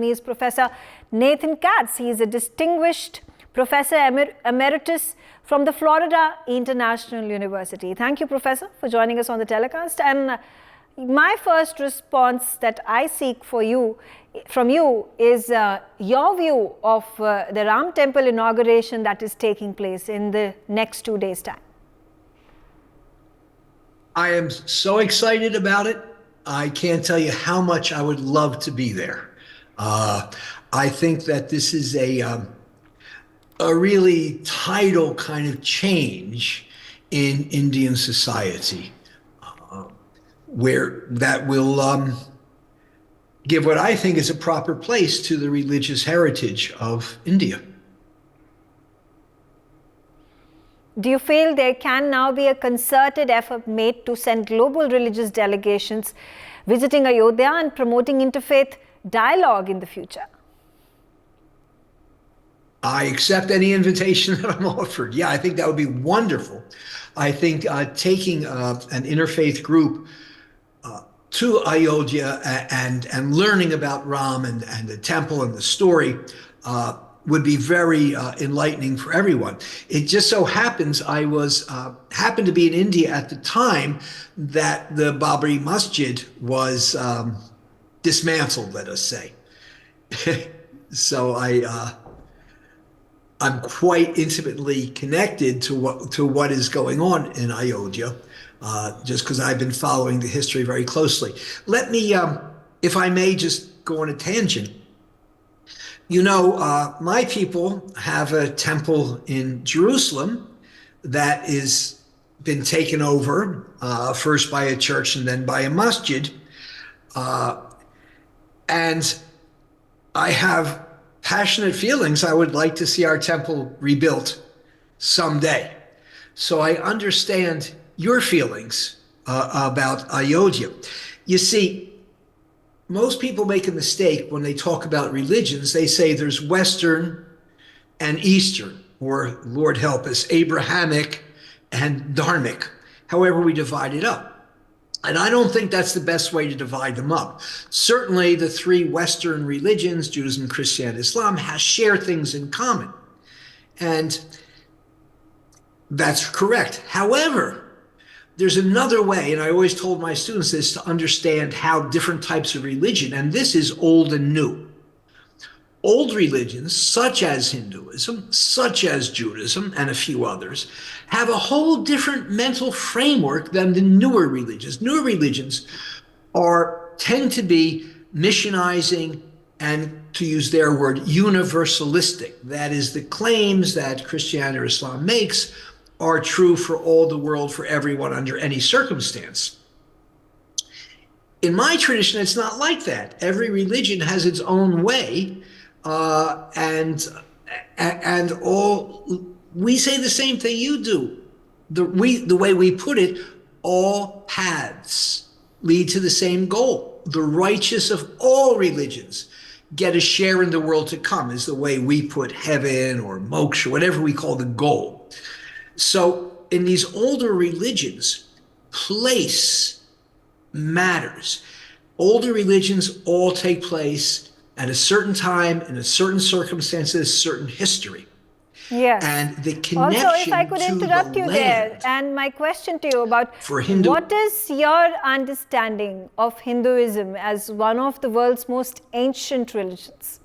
is Professor Nathan Katz. He is a distinguished Professor Emeritus from the Florida International University. Thank you, Professor, for joining us on the telecast. And my first response that I seek from you is your view of the Ram Temple inauguration that is taking place in the next 2 days' time. I am so excited about it. I can't tell you how much I would love to be there. I think that this is a really tidal kind of change in Indian society, where that will give what I think is a proper place to the religious heritage of India. Do you feel there can now be a concerted effort made to send global religious delegations visiting Ayodhya and promoting interfaith dialogue in the future? I accept any invitation that I'm offered. Yeah, I think that would be wonderful. I think taking an interfaith group to Ayodhya and learning about Ram and the temple and the story would be very enlightening for everyone. It just so happens I happened to be in India at the time that the Babri Masjid was dismantled, let us say. So I'm quite intimately connected to what is going on in Ayodhya, just because I've been following the history very closely. Let me, if I may, just go on a tangent. You know, my people have a temple in Jerusalem that is been taken over, first by a church and then by a masjid. And I have passionate feelings. I would like to see our temple rebuilt someday. So I understand your feelings about Ayodhya. You see, most people make a mistake when they talk about religions. They say there's Western and Eastern, or Lord help us, Abrahamic and Dharmic, however we divide it up. And I don't think that's the best way to divide them up. Certainly the three Western religions, Judaism, Christianity, Islam, share things in common. And that's correct. However, there's another way, and I always told my students this, to understand how different types of religion, and this is old and new. Old religions, such as Hinduism, such as Judaism, and a few others, have a whole different mental framework than the newer religions. Newer religions tend to be missionizing and, to use their word, universalistic. That is, the claims that Christianity or Islam makes are true for all the world, for everyone, under any circumstance. In my tradition, it's not like that. Every religion has its own way. And we say the same thing you do. The way we put it, all paths lead to the same goal. The righteous of all religions get a share in the world to come, is the way we put heaven or moksha, whatever we call the goal. So in these older religions, place matters. Older religions all take place at a certain time, in a certain circumstances, certain history. Yes. And the connection also, if I could interrupt you there, and my question to you about what is your understanding of Hinduism as one of the world's most ancient religions?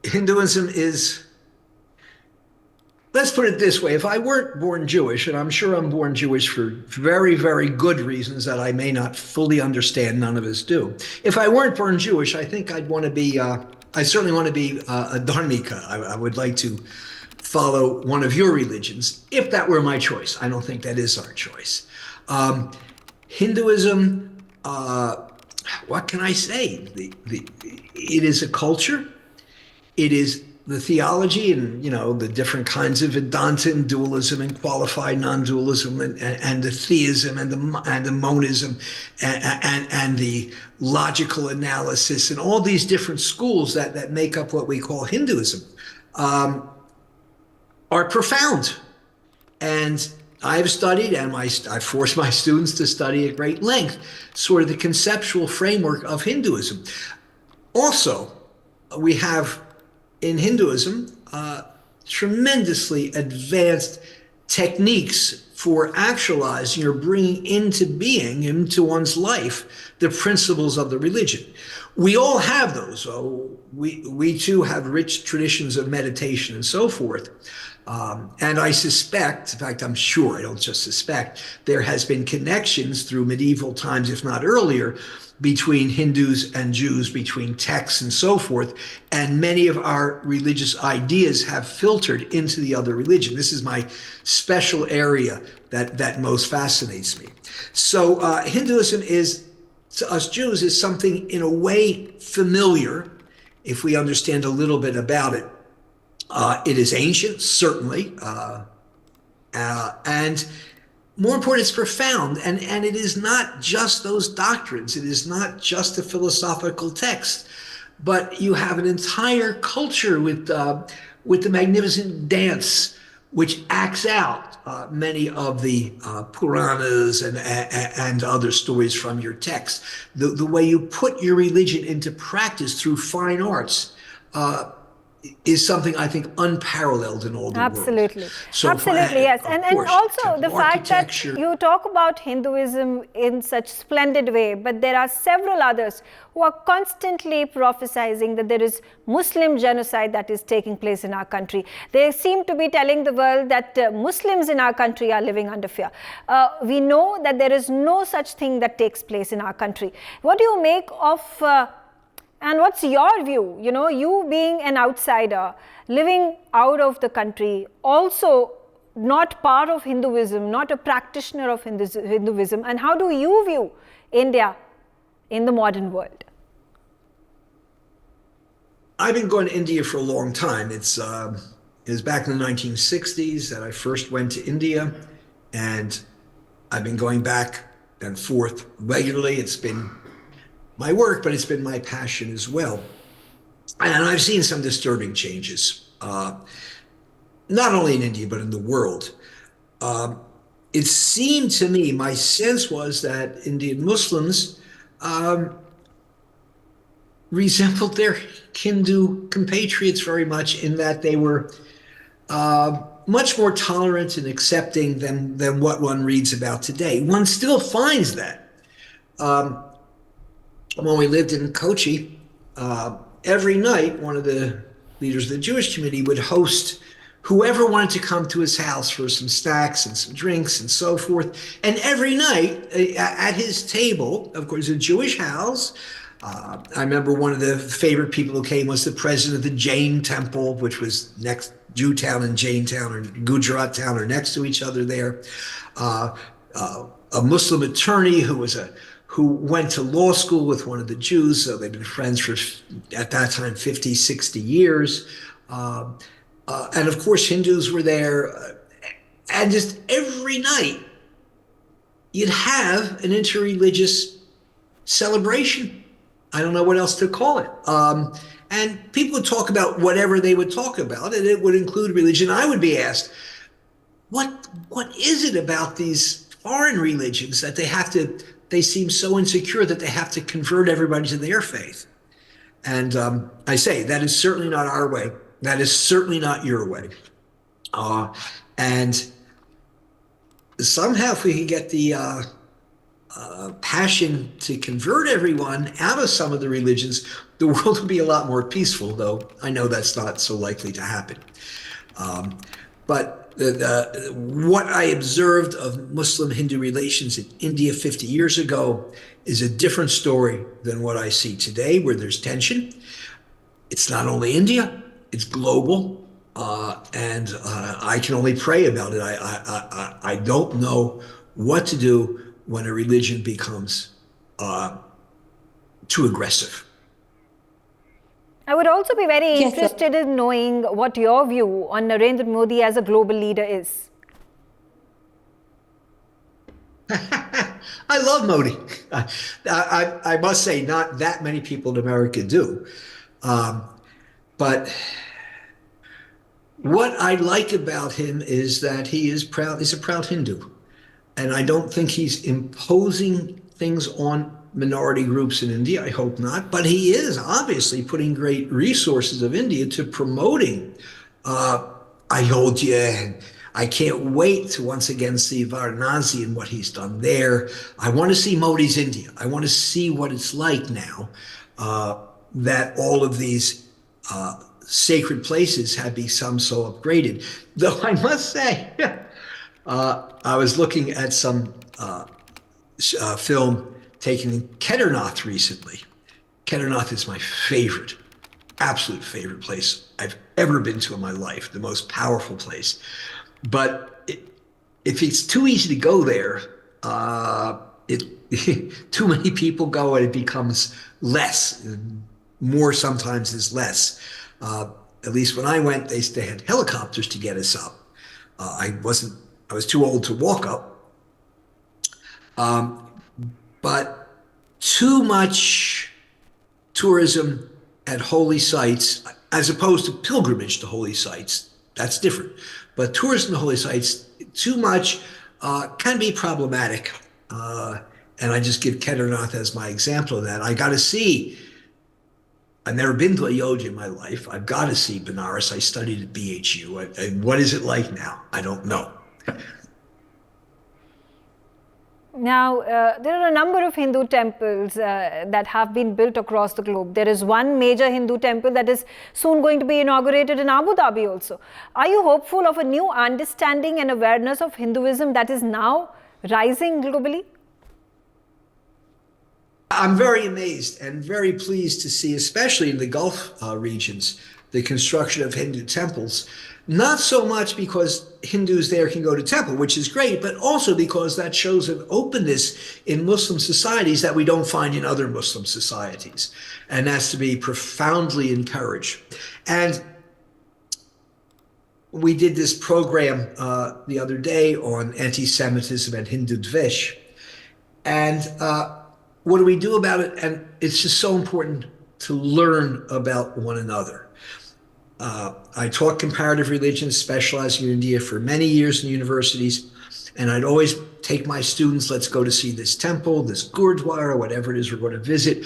Hinduism is, let's put it this way. If I weren't born Jewish, and I'm sure I'm born Jewish for very, very good reasons that I may not fully understand, none of us do. If I weren't born Jewish, I think I'd want to be, I certainly want to be a dharmika. I would like to follow one of your religions, if that were my choice. I don't think that is our choice. Hinduism, what can I say? It is a culture. It is the theology and, you know, the different kinds of Vedanta and dualism and qualified non-dualism and the theism and the monism and the logical analysis and all these different schools that make up what we call Hinduism are profound. And I've studied, and I force my students to study at great length, sort of the conceptual framework of Hinduism. Also, we have in Hinduism tremendously advanced techniques for actualizing or bringing into being, into one's life, the principles of the religion. We all have those. We too have rich traditions of meditation and so forth. And I suspect, in fact, I'm sure, I don't just suspect, there has been connections through medieval times, if not earlier, between Hindus and Jews, between texts and so forth. And many of our religious ideas have filtered into the other religion. This is my special area that most fascinates me. So Hinduism is, to us Jews, is something in a way familiar, if we understand a little bit about it. It is ancient, certainly, and more important, it's profound. And it is not just those doctrines. It is not just a philosophical text, but you have an entire culture with the magnificent dance, which acts out many of the Puranas and other stories from your text. The way you put your religion into practice through fine arts is something I think unparalleled in all the world. Absolutely. So, Absolutely, yes. And also the fact that architecture. you talk about Hinduism in such splendid way, but there are several others who are constantly prophesizing that there is Muslim genocide that is taking place in our country. They seem to be telling the world that Muslims in our country are living under fear. We know that there is no such thing that takes place in our country. What do you make of and what's your view? You know, you being an outsider, living out of the country, also not part of Hinduism, not a practitioner of Hinduism, and how do you view India in the modern world? I've been going to India for a long time. It was back in the 1960s that I first went to India, and I've been going back and forth regularly. It's been my work, but it's been my passion as well. And I've seen some disturbing changes, not only in India, but in the world. It seemed to me, my sense was that Indian Muslims resembled their Hindu compatriots very much in that they were much more tolerant and accepting than what one reads about today. One still finds that. When we lived in Kochi, every night one of the leaders of the Jewish community would host whoever wanted to come to his house for some snacks and some drinks and so forth. And every night at his table, of course, a Jewish house. I remember one of the favorite people who came was the president of the Jain temple, which was next, Jewtown and Jaintown or Gujarat town are next to each other there. A Muslim attorney who went to law school with one of the Jews, so they'd been friends for, at that time, 50, 60 years. And of course, Hindus were there. And just every night, you'd have an interreligious celebration. I don't know what else to call it. And people would talk about whatever they would talk about, and it would include religion. I would be asked, what is it about these foreign religions that they seem so insecure that they have to convert everybody to their faith? And I say, that is certainly not our way. That is certainly not your way. And somehow if we can get the passion to convert everyone out of some of the religions, the world will be a lot more peaceful, though I know that's not so likely to happen. But what I observed of Muslim-Hindu relations in India 50 years ago is a different story than what I see today, where there's tension. It's not only India, it's global, and I can only pray about it. I don't know what to do when a religion becomes too aggressive. I would also be very interested in knowing what your view on Narendra Modi as a global leader is. I love Modi. I must say, not that many people in America do. But What I like about him is that he is proud. He's a proud Hindu. And I don't think he's imposing things on minority groups in India. I hope not. But he is obviously putting great resources of India to promoting Ayodhya. And I can't wait to once again see Varanasi and what he's done there. I want to see Modi's India. I want to see what it's like now that all of these sacred places have become so upgraded. Though I must say, I was looking at some film taken in Kedarnath recently. Kedarnath is my favorite, absolute favorite place I've ever been to in my life, the most powerful place. But if it's too easy to go there, too many people go and it becomes less. More sometimes is less. At least when I went, they had helicopters to get us up. I was too old to walk up. But too much tourism at holy sites, as opposed to pilgrimage to holy sites, that's different. But tourism to holy sites, too much can be problematic. And I just give Kedarnath as my example of that. I got to see, I've never been to Ayodhya in my life. I've got to see Benares. I studied at BHU. And what is it like now? I don't know. Now, there are a number of Hindu temples that have been built across the globe. There is one major Hindu temple that is soon going to be inaugurated in Abu Dhabi also. Are you hopeful of a new understanding and awareness of Hinduism that is now rising globally? I'm very amazed and very pleased to see, especially in the Gulf regions, the construction of Hindu temples. Not so much because Hindus there can go to temple, which is great, but also because that shows an openness in Muslim societies that we don't find in other Muslim societies. And that's to be profoundly encouraged. And we did this program the other day on anti-Semitism and Hindu Dvish. And what do we do about it? And it's just so important to learn about one another. I taught comparative religions, specializing in India for many years in universities, and I'd always take my students, let's go to see this temple, this gurdwara, whatever it is we're going to visit.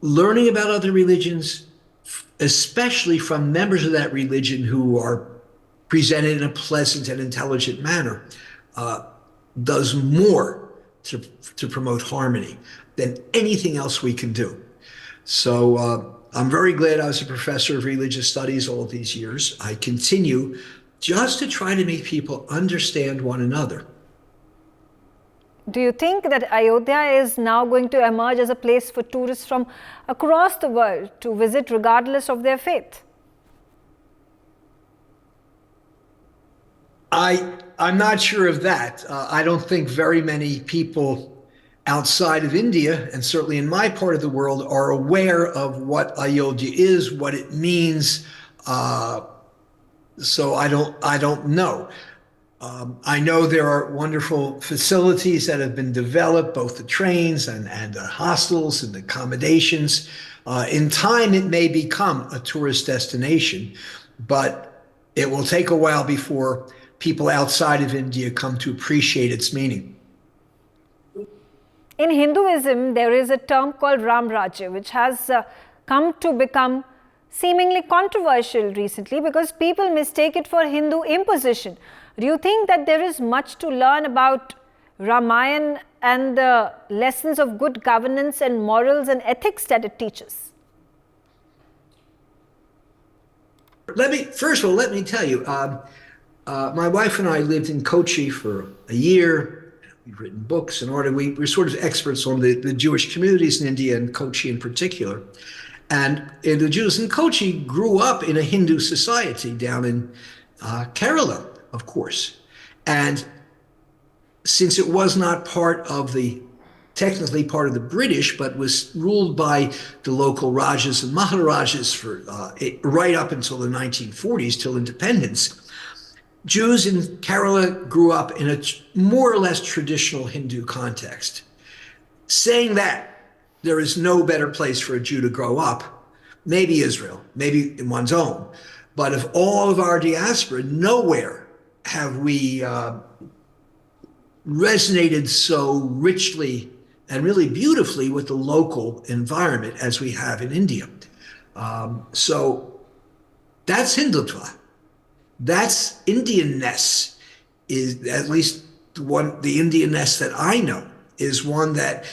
Learning about other religions, especially from members of that religion who are presented in a pleasant and intelligent manner, does more to promote harmony than anything else we can do. So I'm very glad I was a professor of religious studies all these years. I continue just to try to make people understand one another. Do you think that Ayodhya is now going to emerge as a place for tourists from across the world to visit regardless of their faith? I'm not sure of that. I don't think very many people outside of India, and certainly in my part of the world, are aware of what Ayodhya is, what it means. So I don't know. I know there are wonderful facilities that have been developed, both the trains and the hostels and the accommodations. In time, it may become a tourist destination, but it will take a while before people outside of India come to appreciate its meaning. In Hinduism, there is a term called Ram Rajya, which has come to become seemingly controversial recently because people mistake it for Hindu imposition. Do you think that there is much to learn about Ramayana and the lessons of good governance and morals and ethics that it teaches? First of all, let me tell you, my wife and I lived in Kochi for a year. We've written books and art. We're sort of experts on the Jewish communities in India and Kochi in particular. And the Jews in Kochi grew up in a Hindu society down in Kerala, of course. And since it was not technically part of the British, but was ruled by the local Rajas and Maharajas for right up until the 1940s, till independence, Jews in Kerala grew up in a more or less traditional Hindu context. Saying that, there is no better place for a Jew to grow up, maybe Israel, maybe in one's own, But of all of our diaspora, nowhere have we resonated so richly and really beautifully with the local environment as we have in India. So that's Hindutva. That's Indianness, is at least the Indianness that I know is one that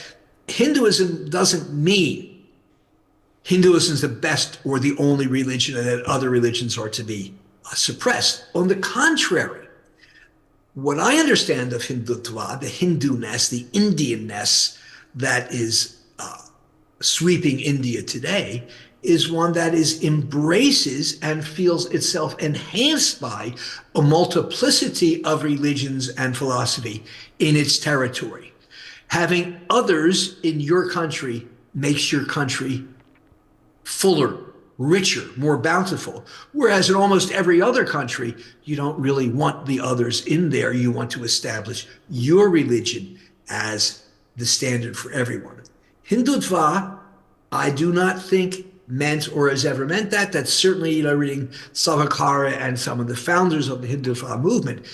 Hinduism doesn't mean Hinduism is the best or the only religion and that other religions are to be suppressed. On the contrary, what I understand of Hindutva, the Hindu-ness, the Indianness that is sweeping India today, is one that embraces and feels itself enhanced by a multiplicity of religions and philosophy in its territory. Having others in your country makes your country fuller, richer, more bountiful. Whereas in almost every other country, you don't really want the others in there. You want to establish your religion as the standard for everyone. Hindutva, I do not think meant or has ever meant that. That's certainly, reading Savarkar and some of the founders of the Hindutva movement,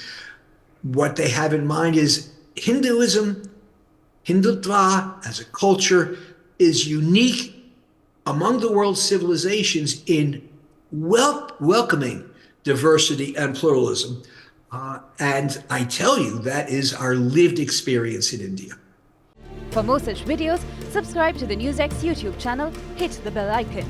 what they have in mind is Hinduism, Hindutva as a culture is unique among the world's civilizations in welcoming diversity and pluralism. And I tell you, that is our lived experience in India. For more such videos, subscribe to the NewsX YouTube channel, hit the bell icon.